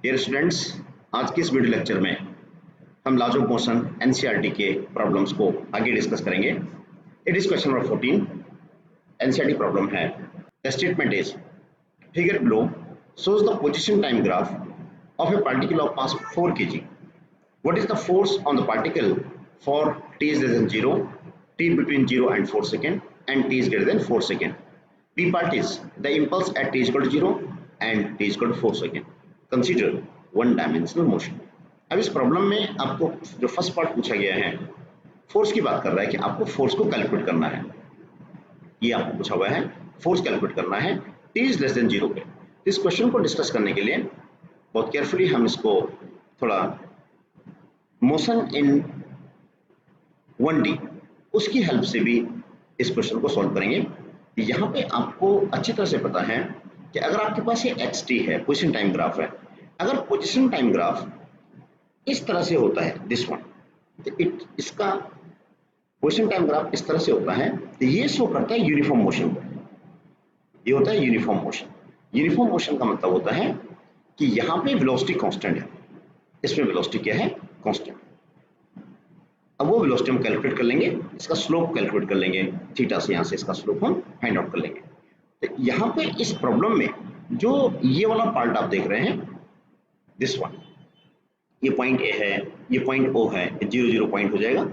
Dear students, आज के इस वीडियो लेक्चर में हम लॉज ऑफ मोशन एनसीईआरटी के प्रॉब्लम्स को आगे डिस्कस करेंगे। It is question number 14। NCERT problem है, the statement is figure below shows the position time graph of a particle of mass 4 kg. What is the force on the particle for t is less than 0, t between 0 and 4 second and t is greater than 4 second? P part is the impulse at t is equal to 0 and t is equal to 4 second. Consider one dimensional motion. अब इस problem में आपको जो first part पूछा गया है force की बात कर रहा है कि आपको फोर्स को कैलकुलेट करना है। ये आपको पूछा हुआ है, फोर्स कैलकुलेट करना है t इज लेस देन 0 पे। इस क्वेश्चन को डिस्कस करने के लिए बहुत केयरफुली हम इसको थोड़ा मोशन इन 1D उसकी हेल्प से भी इस क्वेश्चन को सॉल्व करेंगे। यहाँ पे आपको अच्छी तरह से पता है कि अगर आपके पास ये xt है, पोजीशन टाइम ग्राफ है, अगर पोजीशन टाइम ग्राफ इस तरह से होता है दिस वन, तो इसका पोजीशन टाइम ग्राफ इस तरह से होता है तो ये शो करता है यूनिफॉर्म मोशन को। ये होता है यूनिफॉर्म मोशन। यूनिफॉर्म मोशन का मतलब होता है कि यहाँ पे वेलोसिटी कांस्टेंट है, इसमें वेलोसिटी क्या है, कांस्टेंट। अब वो वेलोसिटी हम कैलकुलेट कर लेंगे, इसका स्लोप कैलकुलेट कर लेंगे, थीटा से यहाँ से इसका स्लोप हम फाइंड आउट कर लेंगे। तो यहाँ पे इस प्रॉब्लम में जो ये वाला पार्ट आप देख रहे हैं दिस वन, ये पॉइंट ए है, ये पॉइंट ओ है, 0 0 पॉइंट हो जाएगा।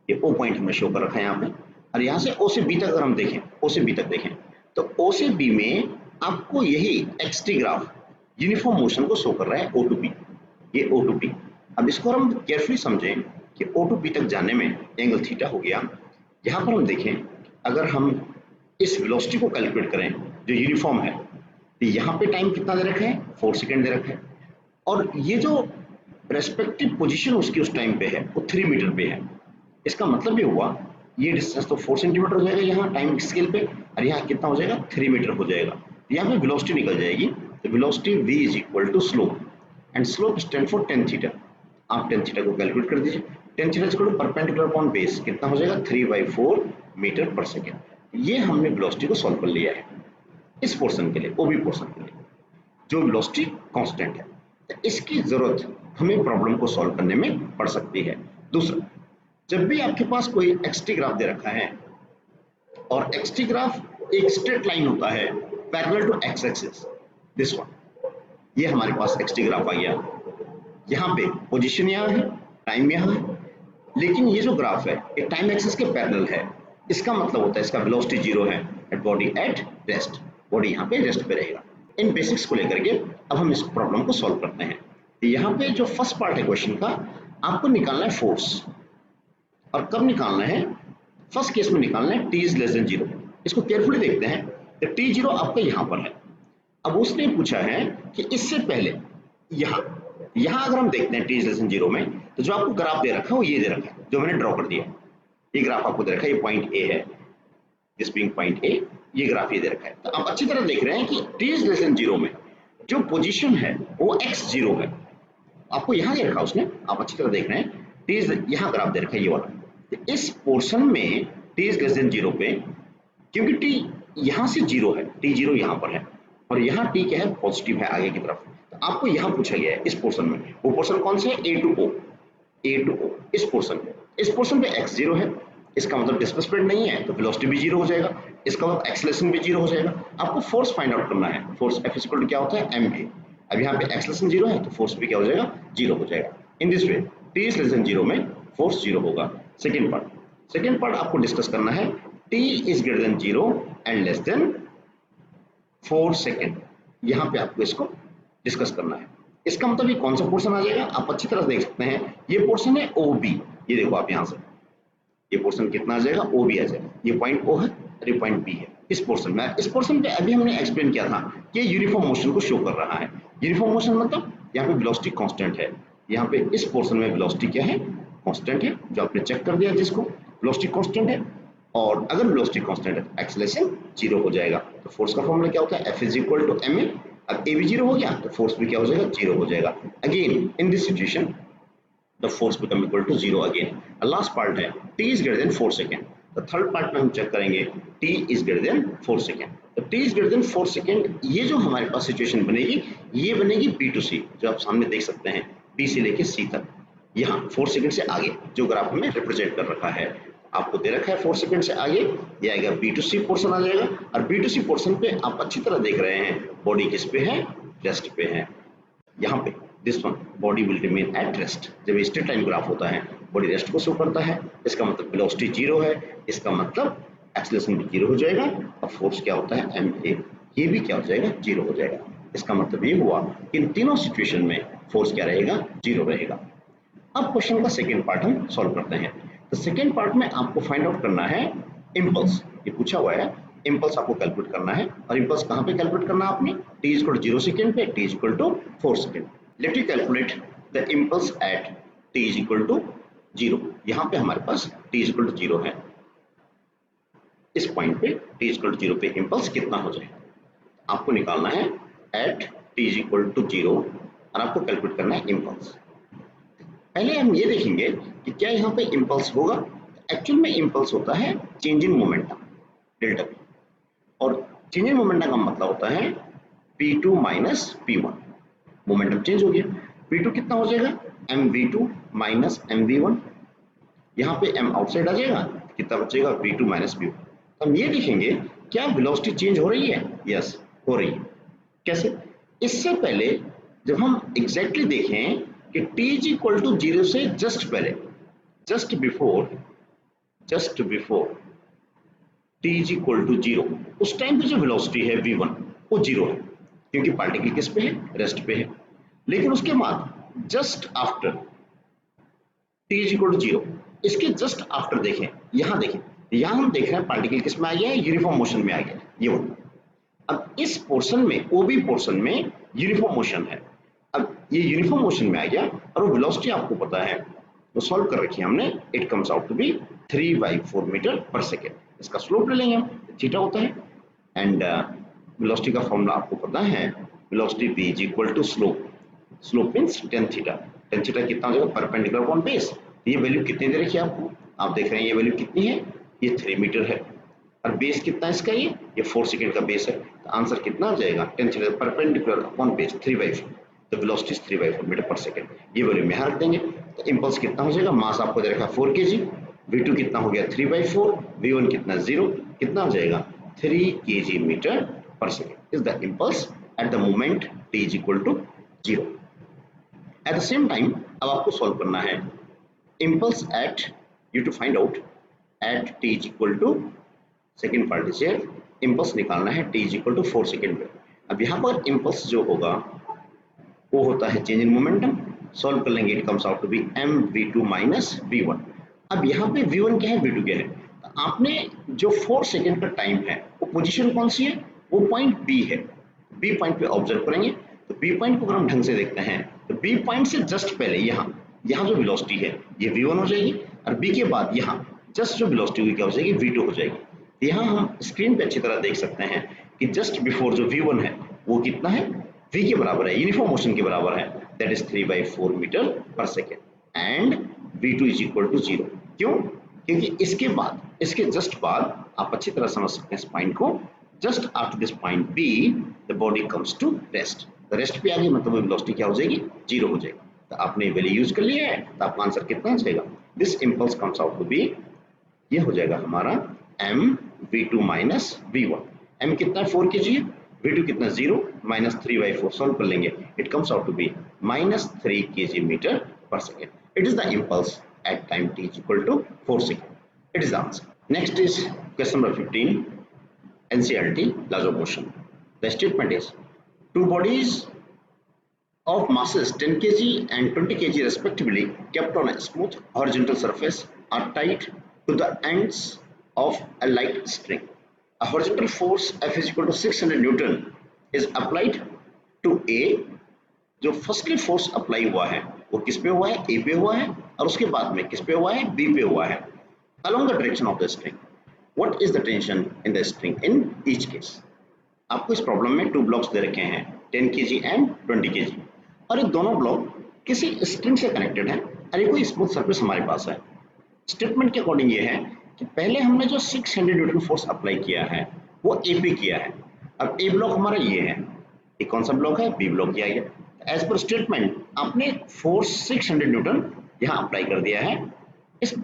ये ओ पॉइंट हमने शो कर रखा है यहाँ पे, और यहाँ से ओ से बी तक अगर हम देखें, ओ से बी तक देखें तो ओ से बी में आपको यही एक्सटी ग्राफ यूनिफॉर्म मोशन को शो कर रहा है O to P, ये O to P। अब इसको हम केयरफुली समझें कि O to P तक जाने में एंगल थीटा हो गया। यहाँ पर हम देखें, अगर हम इस वेलोसिटी को कैलकुलेट करें जो यूनिफॉर्म है तो यहाँ पे टाइम कितना दे रखा है, 4 सेकेंड दे रखा है, और ये जो रेस्पेक्टिव पोजिशन उसकी उस टाइम पे है वो 3 मीटर पे है। इसका मतलब ये हुआ ये डिस्टेंस तो 4 सेंटीमीटर हो जाएगा यहाँ टाइम स्केल पे, और यहाँ कितना हो जाएगा, 3 मीटर हो जाएगा। यहाँ पे वेलोसिटी निकल जाएगी, तो velocity v is equal to slope, and slope stand for tan theta. आप tan थीटा को कैलकुलेट कर दीजिए। tan theta is equal to perpendicular upon base, कितना हो जाएगा, 3/4 मीटर पर सेकेंड। ये हमने वेलोसिटी को सॉल्व कर लिया है इस पोर्शन के लिए, ओबी पोर्शन के लिए जो वेलोसिटी कांस्टेंट है। तो इसकी जरूरत हमें प्रॉब्लम को सॉल्व करने में पड़ सकती है। दूसरा, जब भी आपके पास कोई एक्सटी ग्राफ दे रखा है और एक्सटी ग्राफ एक स्ट्रेट लाइन होता है parallel to X axis, this one, ये हमारे पास एक्सटी ग्राफ आ गया। यहाँ पे पोजीशन यहाँ है, टाइम यहाँ है, लेकिन ये जो ग्राफ है ये टाइम एक्सिस के पैरेलल है। इसका मतलब होता है इसका वेलोसिटी 0 है at body at rest, body यहाँ पे रेस्ट पे रहेगा। इन बेसिक्स को लेकर के अब हम इस प्रॉब्लम को सॉल्व करते हैं। तो यहाँ पे जो फर्स्ट पार्ट है क्वेश्चन का, आपको निकालना है फोर्स, और कब निकालना है, फर्स्ट केस में निकालना है t इज लेस देन 0। इसको केयरफुली देखते हैं तो t0 आपका यहाँ पर है। अब उसने पूछा है कि इससे पहले यहाँ अगर हम देखते हैं t इज लेस देन 0 में, तो जो आपको ग्राफ दे रखा है वो ये दे रखा है जो मैंने ड्रॉ कर दिया। ये ग्राफ आपको दे रखा है, ये पॉइंट A है, दिस बीइंग पॉइंट A, ये ग्राफ ये दे रखा है। तो आप अच्छी तरह देख रहे हैं कि t इज लेस देन 0 में जो पोजीशन है वो x0 है, आपको यहाँ दे रखा है उसने, आप अच्छी तरह देख रहे हैं। t इज यहाँ ग्राफ दे रखा है ये वाला, तो इस पोर्शन में t इज लेस देन 0 पे, क्योंकि t यहाँ से 0 है, t0 यहाँ पर है, और यहाँ t क्या है, पॉजिटिव है आगे की तरफ। तो आपको यहाँ पूछा गया है इस पोर्शन में, वो पोर्शन कौन से है, A to O, इस पोर्शन पे x0 है, इसका मतलब डिस्प्लेसमेंट नहीं है तो वेलोसिटी भी 0 हो जाएगा, इसका मतलब एक्सेलरेशन भी 0 हो जाएगा। आपको फोर्स फाइंड आउट करना है, फोर्स F इक्वल टू क्या होता है, ma। अब यहाँ पे एक्सेलरेशन 0 है तो फोर्स भी क्या हो जाएगा, 0 हो जाएगा। In this way t is less than 0 में फोर्स 0 होगा। सेकेंड पार्ट आपको डिस्कस करना है, t is greater then 0 and less than 4 second. यहाँ पे आपको इसको डिस्कस करना है। इसका मतलब ये कौन सा पोर्शन आ जाएगा, आप अच्छी तरह से देख सकते हैं, ये पोर्शन है OB। ये देखो आप यहाँ से, ये पोर्शन कितना आ जाएगा, OB आ जाएगा। ये पॉइंट O है और ये पॉइंट B है। इस पोर्शन पे अभी हमने एक्सप्लेन किया था कि यूनिफॉर्म मोशन को शो कर रहा है। यूनिफॉर्म मोशन मतलब यहाँ पे वेलोसिटी कांस्टेंट है, यहाँ पे इस पोर्शन में वेलोसिटी क्या है, कांस्टेंट है, जो आपने चेक कर दिया जिसको वेलोसिटी कांस्टेंट है। और अगर वेलोसिटी कांस्टेंट है एक्सेलरेशन 0 हो जाएगा। तो फोर्स का फॉर्मूला क्या होता है, F is equal to ma। अब a भी 0 हो गया तो फोर्स भी क्या हो जाएगा, 0 हो जाएगा। Again in this situation the force become equal to 0 again. Last part है t is greater than 4 second. तो थर्ड पार्ट में हम चेक करेंगे t is greater than 4 second. तो t is greater than 4 second, ये जो हमारे पास सिचुएशन बनेगी ये बनेगी B to C, जो आप सामने देख सकते हैं B से लेके C तक, यहाँ 4 सेकेंड से आगे जो ग्राफ में रिप्रेजेंट कर रखा है, आपको दे रखा है 4 सेकेंड से आगे ये आएगा B to C पोर्शन आ जाएगा। और B to C पोर्शन पे आप अच्छी तरह देख रहे हैं बॉडी किस पे है, रेस्ट पे है। यहाँ पे this one body will remain at rest. जब स्ट्रेट लाइन ग्राफ होता है बॉडी रेस्ट को शो करता है, इसका मतलब वेलोसिटी जीरो है, इसका मतलब एक्सीलरेशन भी जीरो हो जाएगा और फोर्स क्या होता है ma, ये भी क्या हो जाएगा जीरो हो जाएगा। इसका मतलब ये हुआ कि इन तीनों सिचुएशन में फोर्स क्या रहेगा, जीरो रहेगा। अब क्वेश्चन का सेकेंड पार्ट हम सॉल्व करते हैं। तो सेकेंड पार्ट में आपको फाइंड आउट करना है इम्पल्स, ये पूछा हुआ है इम्पल्स आपको कैलकुलेट करना है। और इम्पल्स कहाँ पे कैलकुलेट करना है आपने, t इक्वल टू 0 सेकेंड पे, t equal to 4 second. Let you calculate the impulse at t is equal to 0। यहाँ पे हमारे पास t इज इक्वल टू 0 है, इस पॉइंट पे t इज इक्वल टू 0 पे इम्पल्स कितना हो जाएगा आपको निकालना है at t is equal to 0 और आपको कैलकुलेट करना है इम्पल्स। पहले हम ये देखेंगे कि क्या यहाँ पे इम्पल्स होगा। एक्चुअल में इम्पल्स होता है change in momentum delta p, और चेंज इन मोमेंटम का मतलब होता है p2 minus p1। Momentum change हो गया, p2 कितना हो जाएगा mv2 माइनस mv1, यहाँ पे m आउटसाइड आ जाएगा, कितना बचेगा v2 माइनस v1। तो हम ये देखेंगे क्या वेलोसिटी चेंज हो रही है, यस हो रही है। कैसे, इससे पहले जब हम एग्जैक्टली देखें कि t इज इक्वल टू 0 से जस्ट पहले, just before t is equal to 0, उस टाइम पे जो वेलोसिटी है v1 वो 0 है, क्योंकि पार्टिकल किस पे है, रेस्ट पे है। लेकिन उसके बाद just after t is equal to 0, इसके जस्ट आफ्टर देखें, यहाँ देखें, यहाँ हम देख रहे हैं पार्टिकल किस में आ गया है, यूनिफॉर्म मोशन में आ गया है, ये वाला। अब इस पोर्शन में, OB पोर्शन में यूनिफॉर्म मोशन है। अब ये यूनिफॉर्म मोशन में आ गया और वो वेलोसिटी आपको पता है, वो सॉल्व कर रखी है हमने, it comes out to be 3/4 metre पर सेकेंड। इसका स्लोप ले लेंगे हम, थीटा होता है, एंड वेलोसिटी का फॉर्मूला आपको पता है, velocity v is equal to slope, slope means tan theta. tan theta कितना हो जाएगा, परपेंडिकुलर अपॉन बेस। ये वैल्यू कितनी दे रखी है आपको, आप देख रहे हैं ये वैल्यू कितनी है, ये 3 मीटर है, और बेस कितना है इसका, ये 4 सेकेंड का बेस है। तो आंसर कितना आ जाएगा, tan theta perpendicular upon base 3/4, तो वेलोसिटी 3/4 मीटर पर सेकेंड। ये वैल्यू में यहाँ रख देंगे। तो इम्पल्स कितना हो जाएगा, मास आपको दे रखा है 4 kg, v2 कितना हो गया 3/4, v1 कितना 0, कितना हो जाएगा 3 kg मीटर पर second is the impulse at the moment t is equal to 0। At the same time अब आपको सॉल्व करना है impulse at, you to find out at t is equal to, second part is here, impulse निकालना है t is equal to 4 second पे। अब यहाँ पर इम्पल्स जो होगा वो होता है चेंज इन मोमेंटम, सॉल्व कर लेंगे, it comes out to be mv2 minus v1। अब यहाँ पे v1 क्या है, v2 क्या है, तो आपने जो 4 सेकेंड का टाइम है वो पोजीशन कौन सी है, वो पॉइंट B है, B पॉइंट पे ऑब्जर्व करेंगे। तो B पॉइंट को अगर हम ढंग से देखते हैं तो B पॉइंट से जस्ट पहले यहाँ जो वेलोसिटी है ये v1 हो जाएगी, और B के बाद यहाँ जस्ट जो वेलोसिटी हुई क्या हो जाएगी, v2 हो जाएगी। यहाँ हम स्क्रीन पे अच्छी तरह देख सकते हैं कि जस्ट बिफोर जो v1 है वो कितना है, v के बराबर है, यूनिफॉर्म मोशन के बराबर है, दैट इज 3/4 मीटर पर second, and v2 is equal to 0। क्यों, क्योंकि इसके बाद, इसके जस्ट बाद आप अच्छी तरह समझ सकते हैं इस पॉइंट को, just after this point B the body comes to rest. तो रेस्ट पे आ गई मतलब वेलोसिटी क्या हो जाएगी, 0 हो जाएगी। तो आपने वैल्यू यूज कर लिया है, तो आपका आंसर कितना आ जाएगा, this impulse comes out to be, ये हो जाएगा हमारा mv2 माइनस v1। m कितना है 4 kg, v2 कितना 0, माइनस 3/4, सॉल्व कर लेंगे, it comes out to be minus 3 kg metre पर second. It is the impulse at time t is equal to 4 seconds. It is the answer. Next is question number 15, NCERT laws of motion. The statement is, two bodies of masses 10 kg and 20 kg respectively kept on a smooth horizontal surface are tied to the ends of a light string. A horizontal force F is equal to 600 Newton is applied to A. जो firstly force apply हुआ है वो किस पे हुआ है, ए पे हुआ है, और उसके बाद में किस पे हुआ है, बी पे हुआ है, along the direction of the string. What is the tension in the string in each case? आपको इस प्रॉब्लम में 2 ब्लॉक्स दे रखे हैं 10 kg एंड 20 kg, और ये दोनों ब्लॉक किसी स्ट्रिंग से कनेक्टेड है और ये कोई स्मूथ सरफेस हमारे पास है। स्टेटमेंट के अकॉर्डिंग ये है कि पहले हमने जो 600 न्यूटन फोर्स अप्लाई किया है वो ए पे किया है। अब ए ब्लॉक हमारा ये है, ये कौन सा ब्लॉक है, बी ब्लॉक किया गया। एज पर स्टेटमेंट आपने फोर्स 600 न्यूटन यहाँ अप्लाई कर दिया है। इस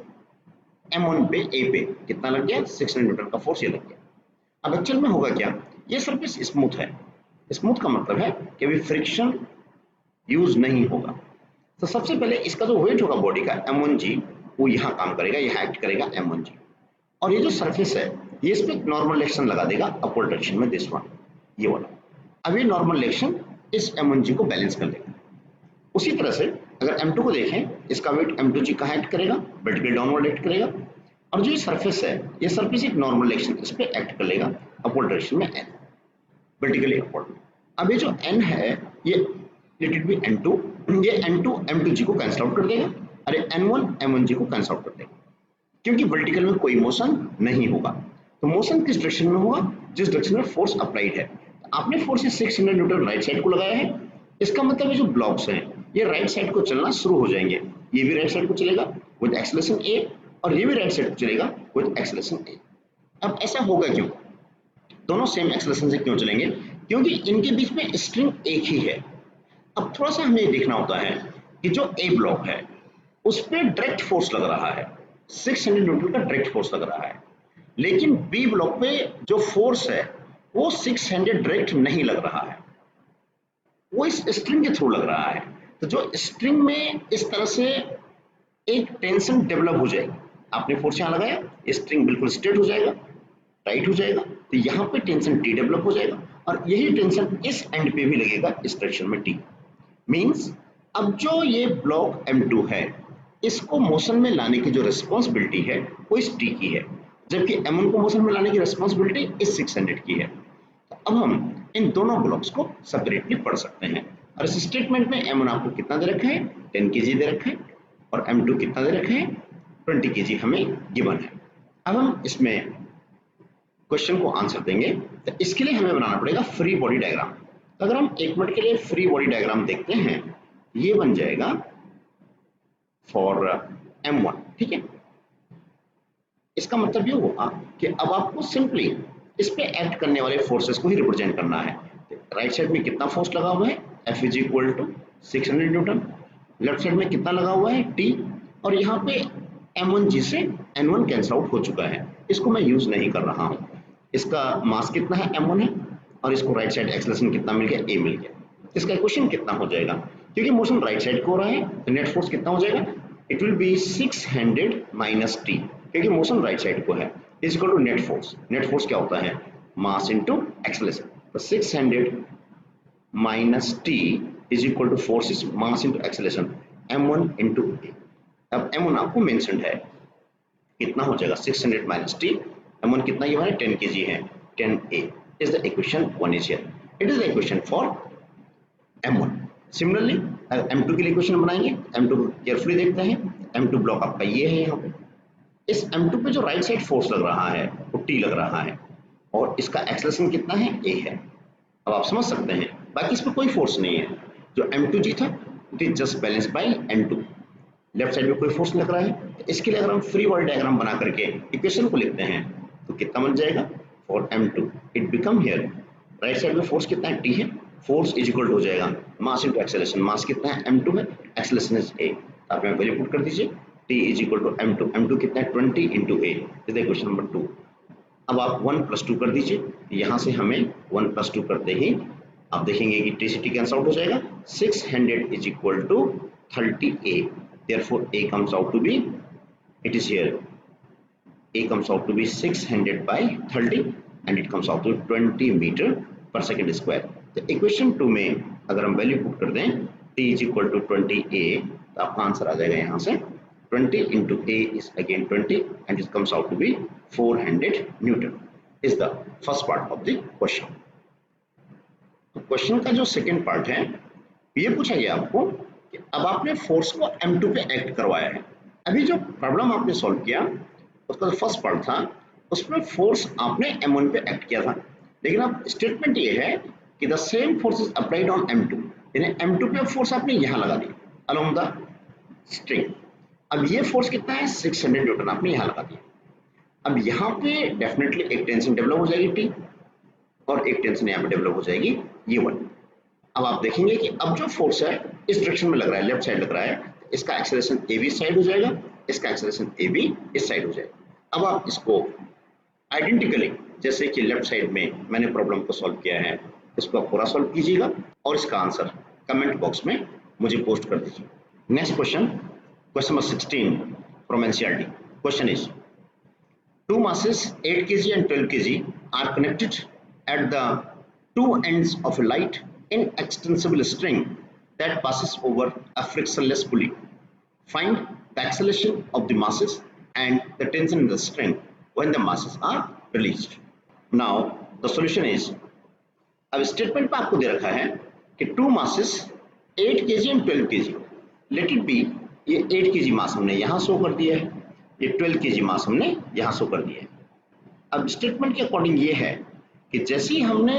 M1 पे ए पे कितना लग गया, 600 न्यूटन का फोर्स ये लग गया। अब एक्चुअल में होगा क्या, ये सरफेस स्मूथ है। स्मूथ का मतलब है कि अभी फ्रिक्शन यूज नहीं होगा। तो सबसे पहले इसका जो वेट होगा बॉडी का M1G, वो यहाँ काम करेगा, यहाँ एक्ट करेगा M1G। और ये जो सरफेस है ये इस पे नॉर्मल एक्शन लगा देगा अपवर्ड डायरेक्शन में, दिस वन, ये वाला। अब ये नॉर्मल एक्शन इस M1G को बैलेंस कर देगा। उसी तरह से अगर M2 को देखें, इसका वेट M2G कहाँ एक्ट करेगा, वर्टिकल डाउनवर्ड एक्ट करेगा। और जो ये सरफेस है, ये सरफेस एक नॉर्मल एक्शन इस पे एक्ट कर लेगा अपवर्ड डायरेक्शन में N, वर्टिकली अपवर्ड। अब ये जो N है ये लेट इट बी N2, ये N2 M2G को कैंसिल आउट कर देगा, अरे N1 M1G को कैंसिल आउट कर देगा, क्योंकि वर्टिकल में कोई मोशन नहीं होगा। तो मोशन किस डायरेक्शन में होगा, जिस डायरेक्शन में फोर्स अप्लाइड है। आपने फोर्स 600 न्यूटन राइट साइड को लगाया है, इसका मतलब ये जो ब्लॉक्स हैं ये राइट साइड को चलना शुरू हो जाएंगे। ये भी राइट साइड को चलेगा विद एक्सेलरेशन ए, और ये भी राइट साइड को चलेगा विद एक्सेलरेशन ए। अब ऐसा होगा क्यों, दोनों सेम एक्सेलरेशन से क्यों चलेंगे, क्योंकि इनके बीच में स्ट्रिंग एक ही है। अब थोड़ा सा हमें देखना होता है कि जो ए ब्लॉक है उस पर डायरेक्ट फोर्स लग रहा है, 600 न्यूटन का डायरेक्ट फोर्स लग रहा है, लेकिन बी ब्लॉक पे जो फोर्स है वो 600 डायरेक्ट नहीं लग रहा है, वो इस स्ट्रिंग के थ्रू लग रहा है। तो जो स्ट्रिंग में इस तरह से एक टेंशन डेवलप हो जाएगी, आपने फोर्स यहाँ लगाया, स्ट्रिंग बिल्कुल स्ट्रेट हो जाएगा, टाइट हो जाएगा, तो यहाँ पे टेंशन टी डेवलप हो जाएगा, और यही टेंशन इस एंड पे भी लगेगा इस डायरेक्शन में टी। मींस अब जो ये ब्लॉक M2 है इसको मोशन में लाने की जो रिस्पॉन्सिबिलिटी है वो इस टी की है, जबकि M1 को मोशन में लाने की रिस्पॉन्सिबिलिटी इस 600 की है। तो अब हम इन दोनों ब्लॉक्स को सेपरेटली पढ़ सकते हैं। और इस स्टेटमेंट में M1 आपको कितना दे रखा है, 10 kg दे रखा है, और M2 कितना दे रखा है, 20 kg हमें गिवन है। अब हम इसमें क्वेश्चन को आंसर देंगे, तो इसके लिए हमें बनाना पड़ेगा फ्री बॉडी डायग्राम। तो अगर हम एक मिनट के लिए फ्री बॉडी डायग्राम देखते हैं, ये बन जाएगा फॉर M1, ठीक है। इसका मतलब ये हुआ कि अब आपको सिंपली इस पे एक्ट करने वाले फोर्सेस को ही रिप्रेजेंट करना है। राइट साइड में कितना फोर्स लगा हुआ है, F is equal to 600 newton, left side में कितना लगा हुआ है, T, और यहाँ पे M1G से N1 कैंसिल आउट हो चुका है, इसको मैं यूज नहीं कर रहा हूँ। इसका मास कितना है, M1 है, और इसको राइट साइड एक्सेलरेशन कितना मिल गया, A मिल गया। इसका इक्वेशन कितना हो जाएगा, क्योंकि मोशन राइट साइड को हो रहा है तो नेट फोर्स कितना हो जाएगा, it will be 600 minus T, क्योंकि मोशन राइट साइड को है, is equal to net force. Net force क्या होता है, मास इनटू एक्सेलरेशन। तो 600 minus T is equal to force is mass into acceleration, M1 into A। अब M1 आपको mentioned है, कितना हो जाएगा 600 माइनस टी, M1 कितना ये है 10 kg है, 10A is the equation 1 is here. It is the equation for M1. Similarly M2 के लिए इक्वेशन बनाएंगे, M2 को केयरफुली देखते हैं। M2 ब्लॉक आपका ये है, यहाँ पे इस M2 पे जो राइट साइड फोर्स लग रहा है वो T लग रहा है, और इसका एक्सेलरेशन कितना है, A है। अब आप समझ सकते हैं बाकी इस पर कोई फोर्स नहीं है, जो M2G था it is just balance bye N2। Left side में कोई फोर्स लग रहा है, तो इसके लिए अगर हम फ्री बॉडी डायग्राम बना करके इक्वेशन को लिखते हैं तो कितना बन जाएगा, for M2 it become here, right side में फोर्स कितना है, T है, फोर्स इज इक्वल हो जाएगा मास इनटू एक्सेलरेशन, मास कितना है, M2 है, एक्सेलरेशन इज A। आप यहाँ वैल्यू पुट कर दीजिए, T is equal to M2, M2 कितना है 20 into A, is the equation number 2। अब आप 1 + 2 कर दीजिए, यहाँ से हमें 1 + 2 करते ही आप देखेंगे कि T से T कैंसिल आउट हो जाएगा, 600 is equal to 30A, therefore A comes out to be, it is here, A comes out to be 600 by 30 and it comes out to 20 meter per second square। तो equation 2 में अगर हम value put कर दें T is equal to 20A, तो आपका answer आ जाएगा यहाँ से 20 into A is again 20 and it comes out to be 400 Newton is the first part of the question। तो क्वेश्चन का जो सेकेंड पार्ट है ये पूछा गया आपको कि अब आपने फोर्स को M2 पे एक्ट करवाया है। अभी जो प्रॉब्लम आपने सॉल्व किया उसका जो फर्स्ट पार्ट था उसमें फोर्स आपने M1 पे एक्ट किया था, लेकिन अब स्टेटमेंट ये है कि the same force is applied on M2, यानी M2 पे फोर्स आपने यहाँ लगा दी अलोंग द स्ट्रिंग। अब ये फोर्स कितना है 600 न्यूटन आपने यहाँ लगा दिया। अब यहाँ पे डेफिनेटली एक टेंशन डेवलप हो जाएगी टी, और एक टेंशन यहाँ पे डेवलप हो जाएगी ये वन। अब आप देखेंगे कि अब जो फोर्स है इस डायरेक्शन में लग रहा है, लेफ्ट साइड लग रहा है, तो इसका एक्सेलरेशन ए बी साइड हो जाएगा, इसका एक्सेलरेशन ए बी इस साइड हो जाएगा। अब आप इसको आइडेंटिकली जैसे कि लेफ्ट साइड में मैंने प्रॉब्लम को सॉल्व किया है, इसको आप पूरा सॉल्व कीजिएगा और इसका आंसर कमेंट बॉक्स में मुझे पोस्ट कर दीजिए। Next question, question number 16 from NCERT. Question is two masses 8 kg and 12 kg are connected at the two ends of a light inextensible string that passes over a frictionless pulley. Find the acceleration of the masses and the tension in the string when the masses are released. Now the solution is, अब statement में आपको दे रखा है कि two masses 8 kg and 12 kg, let it be, ये 8 kg मास हमने यहाँ शो कर दिया है, ये 12 kg मास हमने यहाँ शो कर दिया है। अब स्टेटमेंट के अकॉर्डिंग ये है कि जैसे ही हमने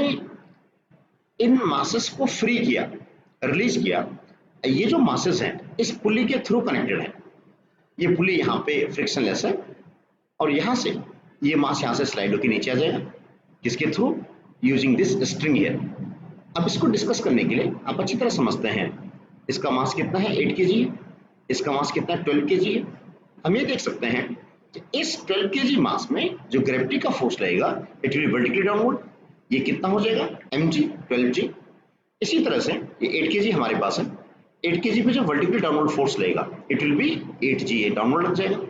इन मासेस को फ्री किया, रिलीज किया, ये जो मासेस हैं इस पुली के थ्रू कनेक्टेड है, ये पुली यहाँ पे फ्रिक्शनलेस है और यहाँ से ये मास यहाँ से स्लाइड होकर नीचे आ जाएगा, किसके through, using this string here. अब इसको डिस्कस करने के लिए आप अच्छी तरह समझते हैं, इसका मास कितना है 8 kg है, इसका मास कितना है 12 kg है। हम ये देख सकते हैं कि इस 12 kg मास में जो ग्रेविटी का फोर्स लगेगा इट विल वर्टिकली डाउनवर्ड, ये कितना हो जाएगा mg 12g। इसी तरह से ये 8 kg हमारे पास है, 8 kg पे जो वर्टिकली डाउनवर्ड फोर्स लगेगा इट विल बी 8g, ये डाउनवर्ड लग जाएगा।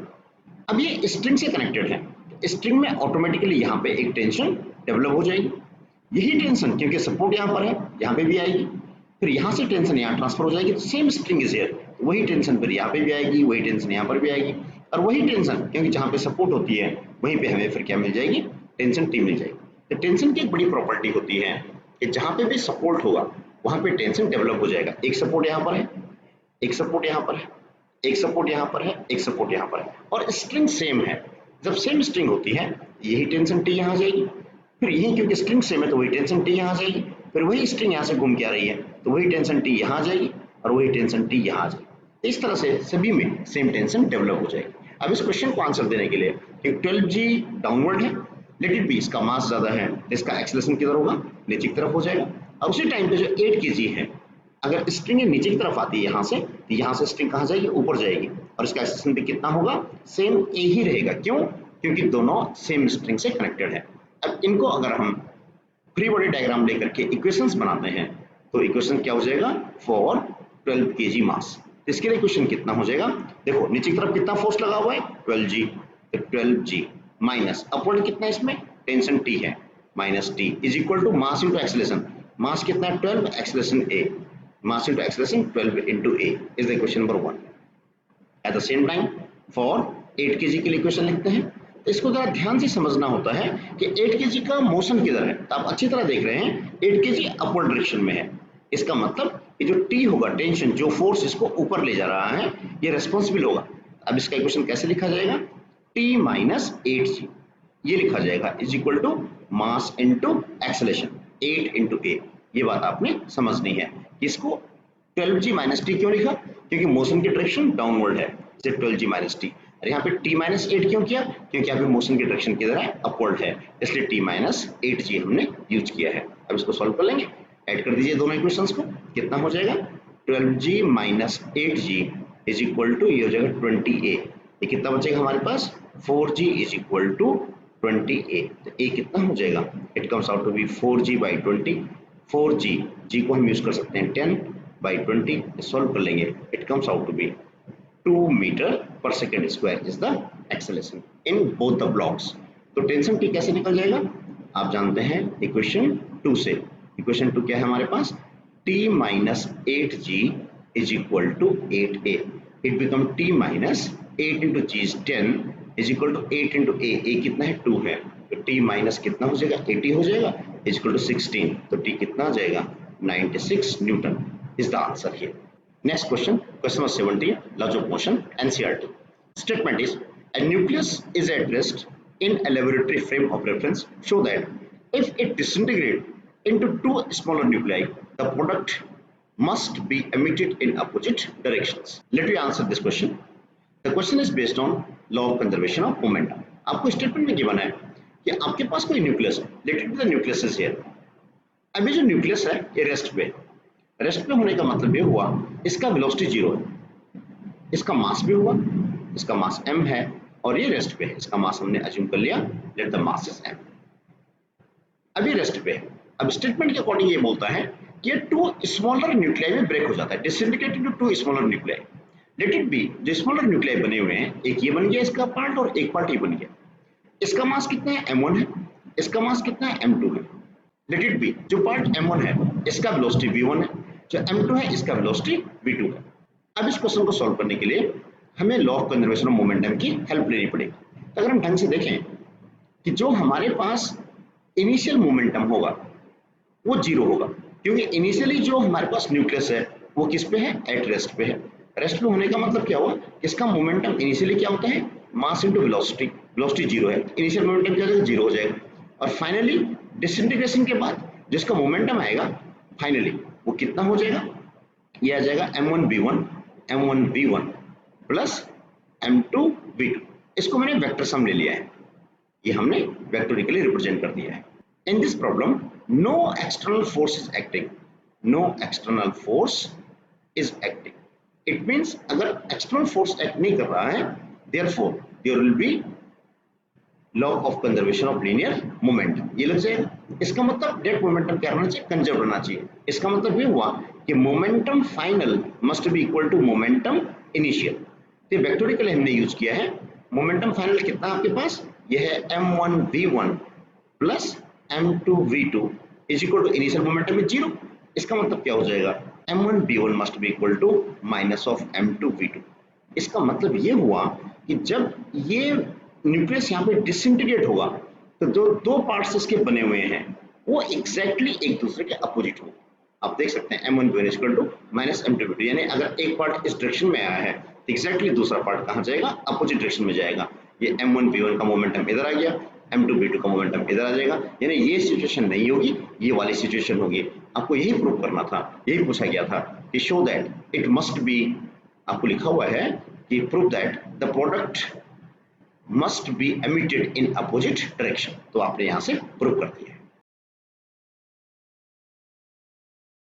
अब ये स्ट्रिंग से कनेक्टेड है, स्ट्रिंग में ऑटोमेटिकली यहाँ पे एक टेंशन डेवलप हो जाएगी, यही टेंशन क्योंकि सपोर्ट यहाँ पर है यहाँ पे भी आएगी, फिर यहाँ से टेंशन यहाँ ट्रांसफर हो जाएगी, सेम स्ट्रिंग इज हियर, वही टेंशन फिर यहाँ पे भी आएगी, वही टेंशन यहाँ पर भी आएगी, और वही टेंशन क्योंकि जहाँ पे सपोर्ट होती है वहीं पे हमें फिर क्या मिल जाएगी, टेंशन टी मिल जाएगी। तो टेंशन की एक बड़ी प्रॉपर्टी होती है कि जहाँ पे भी सपोर्ट होगा वहाँ पे टेंशन डेवलप हो जाएगा। एक सपोर्ट यहाँ पर है, एक सपोर्ट यहाँ पर है, एक सपोर्ट यहाँ पर है, एक सपोर्ट यहाँ पर है, और स्ट्रिंग सेम है। जब सेम स्ट्रिंग होती है यही टेंशन टी यहाँ जाएगी, फिर यही क्योंकि स्ट्रिंग सेम है तो वही टेंशन टी यहाँ जाएगी, फिर वही स्ट्रिंग यहाँ से घूम के आ रही है तो वही टेंशन टी यहाँ जाएगी और वही टेंशन टी यहाँ जाएगी। इस तरह से सभी में सेम टेंशन डेवलप हो जाएगी। अब इस क्वेश्चन को आंसर देने के लिए 12g डाउनवर्ड है, लेट इट बी, इसका मास ज्यादा है, इसका एक्सेलरेशन किधर होगा, नीचे की तरफ हो जाएगा। और उसी टाइम पे जो 8 kg है, अगर स्ट्रिंग नीचे की तरफ आती है यहाँ से, तो यहाँ से स्ट्रिंग कहाँ जाएगी, ऊपर जाएगी, और इसका एक्सेलरेशन भी कितना होगा, सेम ए ही रहेगा। क्यों, क्योंकि दोनों सेम स्ट्रिंग से कनेक्टेड है। अब इनको अगर हम फ्री बॉडी डायग्राम लेकर के इक्वेशंस बनाते हैं तो इक्वेशन क्या हो जाएगा, फॉर 12 kg मास, इसके लिए इक्वेशन कितना हो जाएगा, देखो नीचे की तरफ कितना फोर्स लगा हुआ है 12g, तो 12g माइनस अपवर्ड कितना इसमें टेंशन t है, minus t is equal to mass into acceleration, mass कितना है 12, acceleration a, mass into acceleration 12 into a is the equation number 1। At the same time for 8 kg के लिए equation लिखते हैं, तो इसको जरा ध्यान से समझना होता है कि 8 kg का मोशन किधर है, तो आप अच्छी तरह देख रहे हैं 8 kg अपवर्ड डायरेक्शन में है, इसका मतलब ये जो T होगा, टेंशन जो फोर्स इसको ऊपर ले जा रहा है, ये रेस्पॉन्सिबल होगा। अब इसका इक्वेशन कैसे लिखा जाएगा, T माइनस 8g, ये लिखा जाएगा is equal to mass into acceleration 8 into a। ये बात आपने समझनी है। इसको 12g माइनस टी क्यों लिखा, क्योंकि मोशन की डायरेक्शन डाउनवर्ड है, इसे 12g माइनस टी। और यहाँ पे t माइनस 8 क्यों किया, क्योंकि यहाँ पे मोशन की डायरेक्शन किधर है, अपवर्ड है, इसलिए t माइनस 8g हमने यूज किया है। अब इसको सॉल्व कर लेंगे, ऐड कर दीजिए दोनों इक्वेशंस को, कितना हो जाएगा 12g minus 8g is equal to, ये हो जाएगा 20a, ये कितना बचेगा हमारे पास 4g is equal to 20a, तो a कितना हो जाएगा, it comes out to be 4g by 20, 4g, g को हम यूज कर सकते हैं 10 बाई 20, सॉल्व कर लेंगे, it comes out to be 2 metre पर second square is the acceleration in both the blocks. तो टेंशन टी कैसे निकल जाएगा, आप जानते हैं इक्वेशन 2 से। इक्वेशन 2 क्या है हमारे पास, t minus 8g is equal to 8a, it become t minus 8 into g is 10 is equal to 8 into a कितना है 2 है, तो t माइनस कितना हो जाएगा 80 हो जाएगा इज इक्वल टू 16, तो t कितना आ जाएगा 96 Newton is the answer here. Next question, question number 17, laws of motion, NCERT. Statement is, a nucleus is at rest in a laboratory frame of reference, show that if it disintegrates into two smaller nuclei, the product must be emitted in opposite directions. Let me answer this question. The question is based on law of conservation of momentum. आपको statement में given है कि आपके पास कोई nucleus है, late it be the nucleus is here. अब ये जो न्यूक्लियस है ये रेस्ट पे, रेस्ट पे होने का मतलब ये हुआ इसका वेलोसिटी 0 है, इसका मास भी हुआ, इसका मास m है और ये रेस्ट पे है, इसका मास हमने अज्यूम कर लिया, let the mass is m। अभी रेस्ट पे है। अब स्टेटमेंट के अकॉर्डिंग ये बोलता है कि ये टू स्मॉलर न्यूक्लियाई में ब्रेक हो जाता है, disintegrate into two smaller nuclei. Late it B, जो स्मॉलर न्यूक्लियाई बने हुए हैं, एक ये बन गया इसका पार्ट और एक पार्ट ये बन गया। इसका मास कितना है, m1 है, इसका मास कितना है, m2 है। लेट इट बी, जो पार्ट m1 है इसका वेलोसिटी v1 है, जो m2 है इसका वेलोसिटी v2 है। अब इस क्वेश्चन को सॉल्व करने के लिए हमें law of conservation of momentum की हेल्प लेनी पड़ेगी। तो अगर हम ढंग से देखें कि जो हमारे पास इनिशियल मोमेंटम होगा वो 0 होगा, क्योंकि इनिशियली जो हमारे पास न्यूक्लियस है वो किस पे है, एट रेस्ट पे है। रेस्ट पे होने का मतलब क्या हुआ, इसका मोमेंटम इनिशियली क्या होता है, मास इनटू वेलोसिटी, वेलोसिटी 0 है, इनिशियल मोमेंटम क्या हो जाएगा, 0 हो जाएगा। और फाइनली डिसइंटीग्रेशन के बाद जिसका मोमेंटम आएगा फाइनली वो कितना हो जाएगा, ये आ जाएगा m1v1 m1v1 प्लस m2v2। इसको मैंने वेक्टर सम ले लिया है, ये हमने वेक्टोरिकली रिप्रेजेंट कर दिया है। In this problem no external force is acting, no external force is acting. It means अगर एक्सटर्नल फोर्स एक्ट नहीं कर रहा है, therefore there will be law of conservation of linear momentum, ये लग जाएगा। इसका मतलब नेट मोमेंटम क्या रहना चाहिए, कंजर्व रहना चाहिए। इसका मतलब ये हुआ कि momentum final must be equal to momentum initial. तो वेक्टोरिकली हमने यूज किया है, मोमेंटम फाइनल कितना आपके पास, ये है m1v1 plus m2v2 is equal to initial momentum में 0। इसका मतलब क्या हो जाएगा, m1v1 must be equal to minus of m2v2। इसका मतलब ये हुआ कि जब ये न्यूक्लियस यहाँ पे डिसइंटीग्रेट होगा तो जो दो पार्ट्स इसके बने हुए हैं वो एग्जैक्टली एक दूसरे के अपोजिट होंगे। आप देख सकते हैं m1v1 equal to minus m2v2, यानी अगर एक पार्ट इस डायरेक्शन में आया है तो एग्जैक्टली दूसरा पार्ट कहाँ जाएगा, अपोजिट डायरेक्शन में जाएगा। ये m1v1 का मोमेंटम इधर आ गया, m2v2 का मोमेंटम इधर आ जाएगा, यानी ये सिचुएशन नहीं होगी, ये वाली सिचुएशन होगी। आपको यही प्रूव करना था, यही पूछा गया था कि show that it must be, आपको लिखा हुआ है कि prove that the product must be emitted in opposite direction. तो आपने यहां से प्रूव कर दिया।